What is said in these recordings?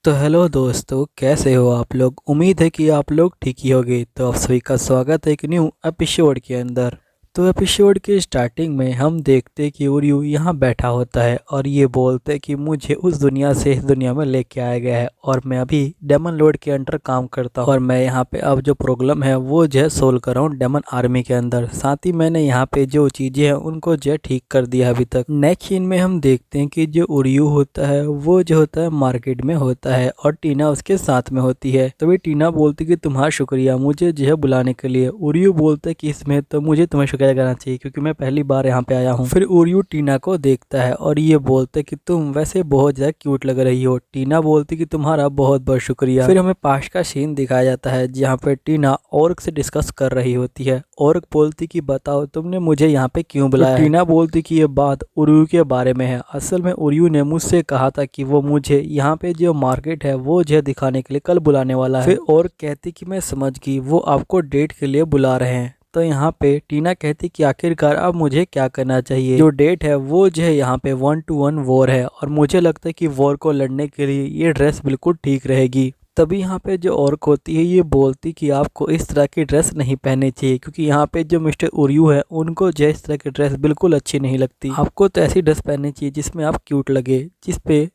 तो हेलो दोस्तों, कैसे हो आप लोग। उम्मीद है कि आप लोग ठीक ही होंगे। तो आप सभी का स्वागत है एक न्यू एपिसोड के अंदर। तो एपिसोड के स्टार्टिंग में हम देखते हैं कि उर्यू यहाँ बैठा होता है और ये बोलते हैं कि मुझे उस दुनिया से इस दुनिया में लेके आया गया है और मैं अभी डेमन लॉर्ड के अंडर काम करता हूँ और मैं यहाँ पे अब जो प्रॉब्लम है वो जो है सोल्व कर रहा हूँ डेमन आर्मी के अंदर। साथ ही मैंने यहाँ पे जो चीज़ें हैं उनको जो है ठीक कर दिया अभी तक। नेक्स्ट सीन में हम देखते हैं कि जो उर्यू होता है वो जो होता है मार्केट में होता है और टीना उसके साथ में होती है। तभी टीना बोलती कि तुम्हारा शुक्रिया मुझे जो है बुलाने के लिए। उर्यू बोलता है कि इसमें तो मुझे तुम्हें शुक्रिया करना चाहिए क्योंकि मैं पहली बार यहाँ पे आया हूँ। फिर उर्यू टीना को देखता है और ये बोलता है कि तुम वैसे बहुत ज्यादा क्यूट लग रही हो। टीना बोलती कि तुम्हारा बहुत बहुत शुक्रिया। फिर हमें पास का सीन दिखाया जाता है जहाँ पे टीना ऑर्क से डिस्कस कर रही होती है। ऑर्क बोलती कि बताओ तुमने मुझे यहाँ पे क्यों बुलाया। तो टीना बोलती कि ये बात उर्यू के बारे में है। असल में उर्यू ने मुझसे कहा था कि वो मुझे यहाँ पे जो मार्केट है वो जो दिखाने के लिए कल बुलाने वाला है। फिर और कहती कि मैं समझ गई, वो आपको डेट के लिए बुला रहे हैं। तो यहाँ पे टीना कहती कि आखिरकार अब मुझे क्या करना चाहिए। जो डेट है वो जो है यहाँ पे 1-to-1 वॉर है और मुझे लगता है कि वॉर को लड़ने के लिए ये ड्रेस बिल्कुल ठीक रहेगी। तभी यहाँ पे जो औरत होती है ये बोलती कि आपको इस तरह की ड्रेस नहीं पहननी चाहिए क्योंकि यहाँ पे जो मिस्टर उर्यू है उनको जो इस तरह की ड्रेस बिल्कुल अच्छी नहीं लगती। आपको तो ऐसी ड्रेस पहननी चाहिए जिसमें आप क्यूट लगे। जिस पे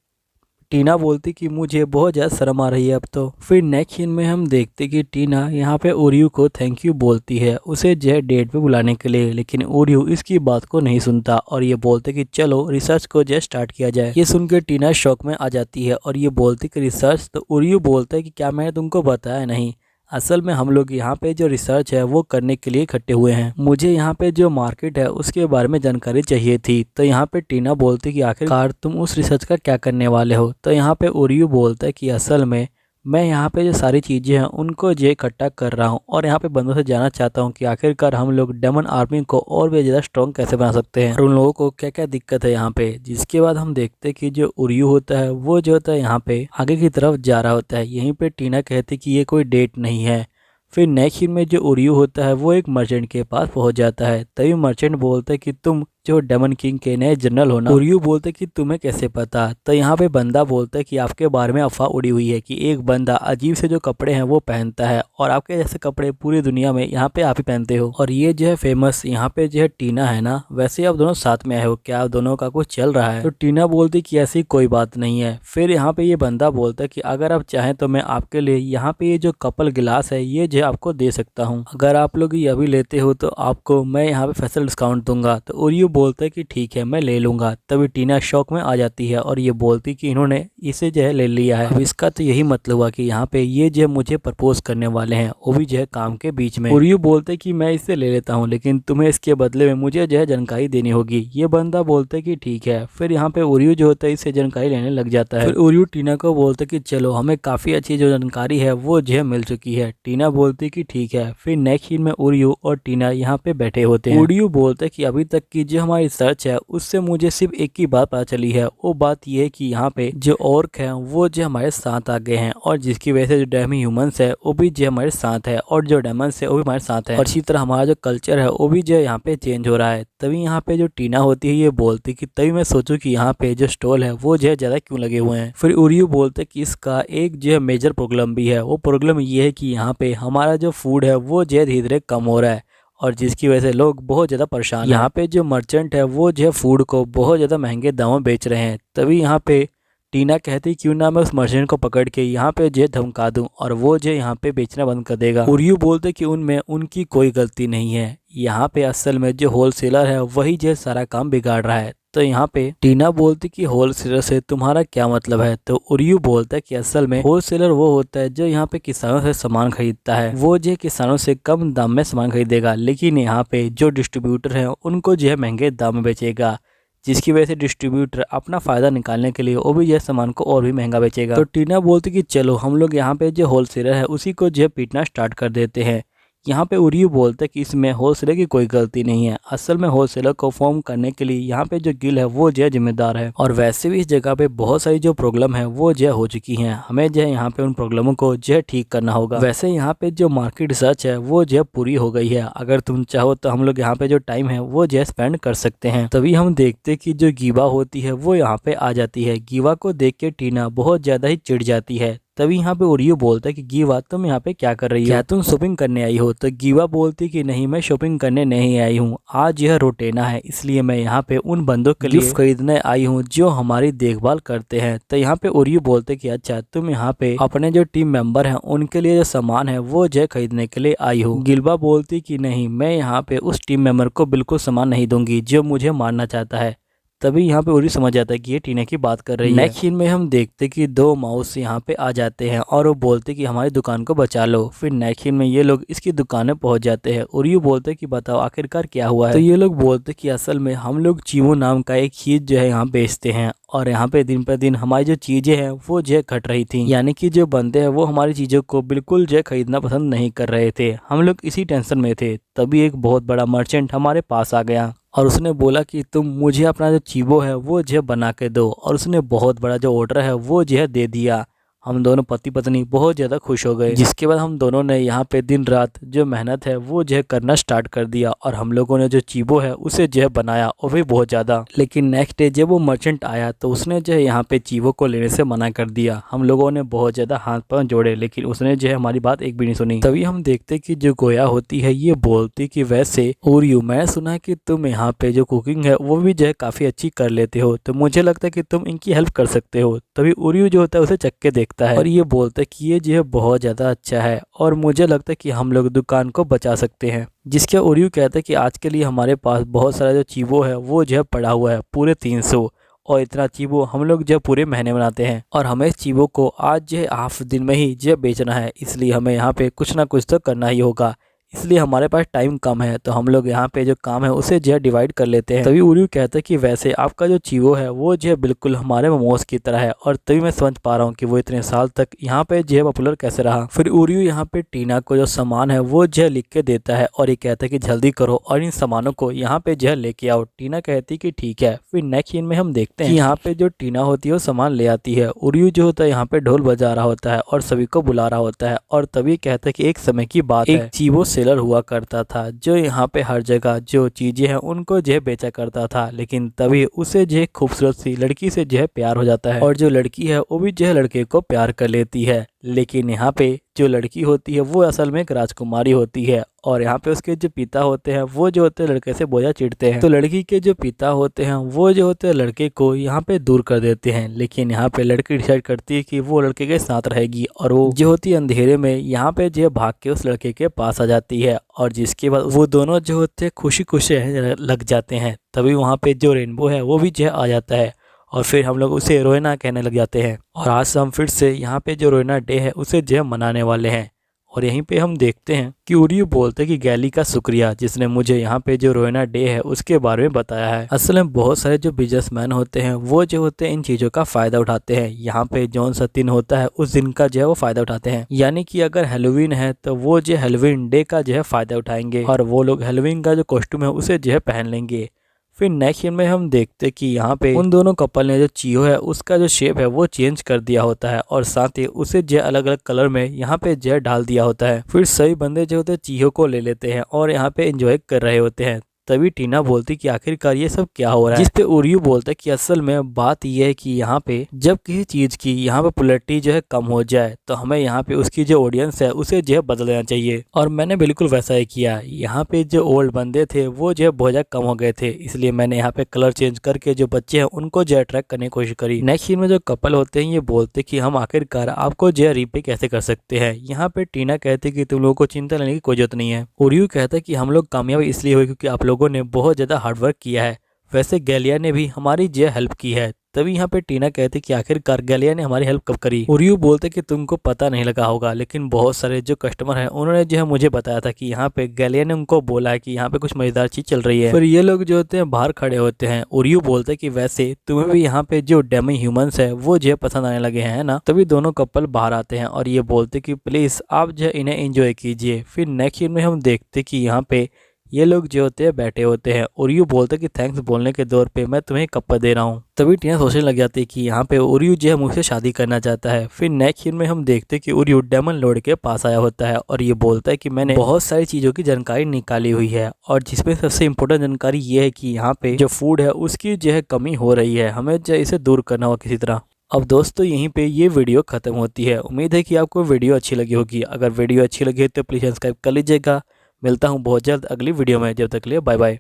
टीना बोलती कि मुझे बहुत ज़्यादा शर्म आ रही है अब तो। फिर नेक्स्ट सीन में हम देखते कि टीना यहाँ पे उर्यू को थैंक यू बोलती है उसे जो है डेट पे बुलाने के लिए, लेकिन उर्यू इसकी बात को नहीं सुनता और ये बोलते कि चलो रिसर्च को जो स्टार्ट किया जाए। ये सुनकर टीना शौक में आ जाती है और ये बोलती कि रिसर्च। तो उर्यू बोलता है कि क्या मैंने तुमको बताया नहीं, असल में हम लोग यहाँ पे जो रिसर्च है वो करने के लिए इकट्ठे हुए हैं। मुझे यहाँ पे जो मार्केट है उसके बारे में जानकारी चाहिए थी। तो यहाँ पे टीना बोलती कि आखिरकार तुम उस रिसर्च का क्या करने वाले हो। तो यहाँ पे उर्यू बोलता है कि असल में मैं यहाँ पे जो सारी चीज़ें हैं उनको जो इकट्ठा कर रहा हूँ और यहाँ पे बंदों से जानना चाहता हूँ कि आखिरकार हम लोग डेमन आर्मी को और भी ज़्यादा स्ट्रॉन्ग कैसे बना सकते हैं और उन लोगों को क्या क्या दिक्कत है यहाँ पे। जिसके बाद हम देखते हैं कि जो उर्यू होता है वो जो होता है यहाँ पे आगे की तरफ जा रहा होता है। यहीं पे टीना कहती कि ये कोई डेट नहीं है। फिर नेक्स्ट सीन में जो उर्यू होता है वो एक मर्चेंट के पास पहुंच जाता है। तभी मर्चेंट बोलता है कि तुम जो डेमन किंग के नए जनरल हो ना। उर्यू बोलते कि तुम्हें कैसे पता। तो यहाँ पे बंदा बोलता है कि आपके बारे में अफवाह उड़ी हुई है कि एक बंदा अजीब से जो कपड़े हैं वो पहनता है और आपके जैसे कपड़े पूरी दुनिया में यहाँ पे आप ही पहनते हो और ये जो है फेमस यहाँ पे जो है टीना है ना। वैसे आप दोनों साथ में आए हो, क्या आप दोनों का कुछ चल रहा है। तो टीना बोलती कि ऐसी कोई बात नहीं है। फिर यहाँ पे ये बंदा बोलता है कि अगर आप चाहें तो मैं आपके लिए यहाँ पे ये जो कपल गिलास है ये जो आपको दे सकता हूँ। अगर आप लोग ये अभी लेते हो तो आपको मैं यहाँ पे स्पेशल डिस्काउंट दूंगा। तो उर्यू बोलता है कि ठीक है मैं ले लूंगा। तभी टीना शौक में आ जाती है और ये बोलती कि इन्होंने इसे जो है ले लिया है। अब इसका तो यही मतलब हुआ कि यहाँ पे ये जो मुझे प्रपोज करने वाले हैं वो भी जो है काम के बीच में। उर्यू बोलते कि मैं इसे ले लेता हूँ लेकिन तुम्हें इसके बदले में मुझे जो है जानकारी देनी होगी। ये बंदा बोलते कि ठीक है। फिर यहाँ पे उर्यू जो होता है इससे जानकारी लेने लग जाता है। फिर उर्यू टीना को बोलते कि चलो हमें काफी अच्छी जो जानकारी है वो जो है मिल चुकी है। टीना बोलती कि ठीक है। फिर नेक्स्ट सीन में उर्यू और टीना यहाँ पे बैठे होते हैं। उर्यू बोलते कि अभी तक की जो हमारी रिसर्च है उससे मुझे सिर्फ एक ही बात पता चली है। वो बात ये है कि यहाँ पे जो ऑर्क है वो जो हमारे साथ आ गए हैं और जिसकी वजह से जो डेमी ह्यूमंस है वो भी जो हमारे साथ है और जो डेमंस है वो भी हमारे साथ है और इसी तरह हमारा जो कल्चर है वो भी जो यहाँ पे चेंज हो रहा है। तभी यहाँ पे जो टीना होती है ये बोलती कि तभी मैं सोचूं कि यहाँ पे जो स्टॉल है वो जो है ज्यादा क्यों लगे हुए हैं। फिर उर्यू बोलते कि इसका एक जो है मेजर प्रॉब्लम भी है। वो प्रॉब्लम ये है कि यहाँ पे हमारा जो फूड है वो जो है धीरे धीरे कम हो रहा है और जिसकी वजह से लोग बहुत ज़्यादा परेशान हैं। यहाँ पे जो मर्चेंट है वो जो है फूड को बहुत ज़्यादा महंगे दामों में बेच रहे हैं। तभी यहाँ पे टीना कहती क्यों ना मैं उस मर्चेंट को पकड़ के यहाँ पे जो धमका दूं और वो जो यहाँ पे बेचना बंद कर देगा। उर्यू बोलते कि उनमें उनकी कोई गलती नहीं है। यहाँ पे असल में जो होलसेलर है वही जो सारा काम बिगाड़ रहा है। तो यहाँ पे टीना बोलती कि होलसेलर से तुम्हारा क्या मतलब है। तो उर्यू बोलता है कि असल में होलसेलर वो होता है जो यहाँ पे किसानों से सामान खरीदता है। वो जो किसानों से कम दाम में सामान खरीदेगा लेकिन यहाँ पे जो डिस्ट्रीब्यूटर है उनको जो है महंगे दाम में बेचेगा, जिसकी वजह से डिस्ट्रीब्यूटर अपना फायदा निकालने के लिए वो भी यह सामान को और भी महंगा बेचेगा। तो टीना बोलती कि चलो हम लोग यहाँ पे जो होलसेलर है उसी को जो है पीटना स्टार्ट कर देते हैं। यहाँ पे उरियो बोलता है कि इसमें होलसेलर की कोई गलती नहीं है। असल में होलसेलर को फॉर्म करने के लिए यहाँ पे जो गिल है वो जो है जिम्मेदार है। और वैसे भी इस जगह पे बहुत सारी जो प्रॉब्लम है वो जो हो चुकी हैं। हमें जो है यहाँ पे उन प्रॉब्लमों को जो है ठीक करना होगा। वैसे यहाँ पे जो मार्केट रिसर्च है वो जो है पूरी हो गई है। अगर तुम चाहो तो हम लोग यहाँ पे जो टाइम है वो जो है स्पेंड कर सकते हैं। तभी हम देखते कि जो गीवा होती है वो यहाँ पे आ जाती है। गीवा को देख के टीना बहुत ज्यादा ही चिढ़ जाती है। तभी यहाँ पे ओरियो बोलता है कि गीवा तुम यहाँ पे क्या कर रही हो, क्या तुम शॉपिंग करने आई हो? तो गीवा बोलती कि नहीं, मैं शॉपिंग करने नहीं आई हूँ, आज यह रोटेना है इसलिए मैं यहाँ पे उन बंदों के लिए गिफ्ट खरीदने आई हूँ जो हमारी देखभाल करते हैं। तो यहाँ पे ओरियो बोलते कि अच्छा तुम यहाँ पे अपने जो टीम मेंबर हैं उनके लिए जो सामान है वो जो खरीदने के लिए आई हो। गिल्बा बोलती कि नहीं, मैं यहाँ पे उस टीम मेंबर को बिल्कुल सामान नहीं दूंगी जो मुझे मारना चाहता है। तभी यहाँ पे ओरियो समझ जाता है कि ये टीना की बात कर रही है। नेक्स्ट सीन में हम देखते कि दो माउस यहाँ पे आ जाते हैं और वो बोलते कि हमारी दुकान को बचा लो। फिर नेक्स्ट सीन में ये लोग इसकी दुकान में पहुंच जाते हैं। ओरियो बोलते कि बताओ आखिरकार क्या हुआ है। तो ये लोग बोलते कि असल में हम लोग चीमो नाम का एक चीज जो है यहाँ बेचते हैं और यहाँ पे दिन पर दिन हमारी जो चीजें हैं वो जो घट रही थी। यानी कि जो बंदे हैं वो हमारी चीजों को बिल्कुल जो खरीदना पसंद नहीं कर रहे थे। हम लोग इसी टेंशन में थे। तभी एक बहुत बड़ा मर्चेंट हमारे पास आ गया और उसने बोला कि तुम मुझे अपना जो चीबो है वो जो बना के दो। और उसने बहुत बड़ा जो ऑर्डर है वो जो दे दिया। हम दोनों पति पत्नी बहुत ज़्यादा खुश हो गए। जिसके बाद हम दोनों ने यहाँ पे दिन रात जो मेहनत है वो जो करना स्टार्ट कर दिया और हम लोगों ने जो चीबो है उसे जो बनाया और भी बहुत ज़्यादा। लेकिन नेक्स्ट डे जब वो मर्चेंट आया तो उसने जो है यहाँ पे चीबो को लेने से मना कर दिया। हम लोगों ने बहुत ज़्यादा हाथ पांव जोड़े लेकिन उसने जो है हमारी बात एक भी नहीं सुनी। तभी हम देखते कि जो गोया होती है ये बोलती कि वैसे ओरियो, मैं सुना कि तुम यहाँ पे जो कुकिंग है वो भी जो है काफ़ी अच्छी कर लेते हो, तो मुझे लगता है कि तुम इनकी हेल्प कर सकते हो। तभी ओरियो जो होता है उसे चख के देखता है और ये बोलता है कि ये जो है बहुत ज़्यादा अच्छा है और मुझे लगता है कि हम लोग दुकान को बचा सकते हैं। जिसके ओरियो कहता है कि आज के लिए हमारे पास बहुत सारा जो चीबो है वो जो है पड़ा हुआ है, पूरे 300, और इतना चीबो हम लोग जो पूरे महीने बनाते हैं और हमें इस चीबो को आज जो हाफ दिन में ही जो बेचना है, इसलिए हमें यहाँ पे कुछ ना कुछ तो करना ही होगा। इसलिए हमारे पास टाइम कम है तो हम लोग यहाँ पे जो काम है उसे जो है डिवाइड कर लेते हैं। तभी ओरियो कहता है कि वैसे आपका जो चीवो है वो जो है बिल्कुल हमारे मोमोज की तरह है और तभी मैं समझ पा रहा हूँ कि वो इतने साल तक यहाँ पे जो है पॉपुलर कैसे रहा। फिर ओरियो यहाँ पे टीना को जो सामान है वो जो है लिख के देता है और ये कहता है कि जल्दी करो और इन सामानों को यहाँ पे जो है लेके आओ। टीना कहती कि ठीक है। फिर नेक्स्ट सीन में हम देखते हैं यहाँ पे जो टीना होती है वो सामान ले आती है। ओरियो जो होता है यहाँ पे ढोल बजा रहा होता है और सभी को बुला रहा होता है और तभी कहता है कि एक समय की बात है, एक चीवो सेलर हुआ करता था जो यहाँ पे हर जगह जो चीजें हैं उनको जो बेचा करता था। लेकिन तभी उसे जो खूबसूरत सी लड़की से जो प्यार हो जाता है और जो लड़की है वो भी जो लड़के को प्यार कर लेती है। लेकिन यहाँ पे जो लड़की होती है वो असल में एक राजकुमारी होती है और यहाँ पे उसके जो पिता होते हैं वो जो होते हैं लड़के से बोझा चिढ़ते हैं। तो लड़की के जो पिता होते हैं वो जो होते हैं लड़के को यहाँ पे दूर कर देते हैं। लेकिन यहाँ पे लड़की डिसाइड करती है कि वो लड़के के साथ रहेगी और वो जो होती है अंधेरे में यहाँ पे जो भाग के उस लड़के के पास आ जाती है और जिसके बाद वो दोनों जो होते हैं खुशी खुशी लग जाते हैं। तभी वहाँ पे जो रेनबो है वो भी जो आ जाता है और फिर हम लोग उसे रोयना कहने लग जाते हैं। और आज हम फिर से यहाँ पे जो रोयना डे है उसे जो मनाने वाले हैं। और यहीं पे हम देखते हैं कि ओरियो बोलते कि गैली का शुक्रिया जिसने मुझे यहाँ पे जो रोयना डे है उसके बारे में बताया है। असल में बहुत सारे जो बिजनेसमैन होते हैं वो जो होते हैं इन चीज़ों का फ़ायदा उठाते हैं। यहाँ पे जौन सा दिन होता है उस दिन का जो है वो फ़ायदा उठाते हैं। यानी कि अगर हेलोवीन है तो वो जो हेलोवीन डे का जो है फ़ायदा उठाएंगे और वो लोग हेलोवीन का जो कॉस्ट्यूम है उसे जो है पहन लेंगे। फिर नेक्स्ट सीन में हम देखते कि यहाँ पे उन दोनों कपल ने जो चीहो है उसका जो शेप है वो चेंज कर दिया होता है और साथ ही उसे जो अलग अलग कलर में यहाँ पे जो डाल दिया होता है। फिर सभी बंदे जो होते हैं चीहो को ले लेते हैं और यहाँ पे एंजॉय कर रहे होते हैं। तभी टीना बोलती कि आखिरकार ये सब क्या हो रहा है, जिस पे ओरियो बोलता है कि असल में बात यह है कि यहाँ पे जब किसी चीज की यहाँ पे पॉपुलैरिटी जो है कम हो जाए तो हमें यहाँ पे उसकी जो ऑडियंस है उसे जो है बदल देना चाहिए। और मैंने बिल्कुल वैसा ही किया। यहाँ पे जो ओल्ड बंदे थे वो जो है बहुत ज्यादा कम हो गए थे, इसलिए मैंने यहाँ पे कलर चेंज करके जो बच्चे हैं उनको जो अट्रैक्ट करने की कोशिश करी। नेक्स्ट सीन में जो कपल होते हैं ये बोलते कि हम आखिरकार आपको जो है रीपे कैसे कर सकते हैं। यहाँ पे टीना कहते कि तुम लोगों को चिंता लेने की कोई जरूरत नहीं है। ओरियो कहता है कि हम लोग कामयाब इसलिए हुए क्योंकि आप लोगों ने बहुत ज्यादा हार्डवर्क किया है। वैसे गैलिया ने भी हमारी जो हेल्प की है। तभी यहाँ पे टीना कहती कि आखिरकार गैलिया ने हमारी हेल्प कब करी। ओरियो बोलते कि तुमको पता नहीं लगा होगा, लेकिन बहुत सारे जो कस्टमर हैं उन्होंने जो है मुझे बताया था कि यहाँ पे गैलिया ने उनको बोला है कि यहाँ पे कुछ मजेदार चीज चल रही है। फिर ये लोग जो होते हैं बाहर खड़े होते हैं। ओरियो बोलते कि वैसे तुम्हें भी यहाँ पे जो डेमी ह्यूमंस है वो जो है पसंद आने लगे हैं ना। तभी दोनों कपल बाहर आते हैं और ये बोलते कि प्लीज आप जो है इन्हें एंजॉय कीजिए। फिर नेक्स्ट सीन में हम देखते कि यहाँ पे ये लोग जो होते हैं बैठे होते हैं। ओरियो बोलते कि थैंक्स बोलने के दौर पे मैं तुम्हें कप दे रहा हूँ। तभी टीना सोचने लग जाती है कि यहाँ पे ओरियो जो है मुझसे शादी करना चाहता है। फिर नेक्स्ट सीन में हम देखते कि ओरियो डेमन लॉर्ड के पास आया होता है और ये बोलता है कि मैंने बहुत सारी चीज़ों की जानकारी निकाली हुई है और जिसमें सबसे इम्पोर्टेंट जानकारी ये है कि यहाँ पे जो फूड है उसकी जो है कमी हो रही है, हमें जो इसे दूर करना होगा किसी तरह। अब दोस्तों यहीं पे ये वीडियो खत्म होती है। उम्मीद है कि आपको वीडियो अच्छी लगी होगी। अगर वीडियो अच्छी लगी है तो प्लीज़ सब्सक्राइब कर लीजिएगा। मिलता हूँ बहुत जल्द अगली वीडियो में, जब तक के लिए बाय बाय।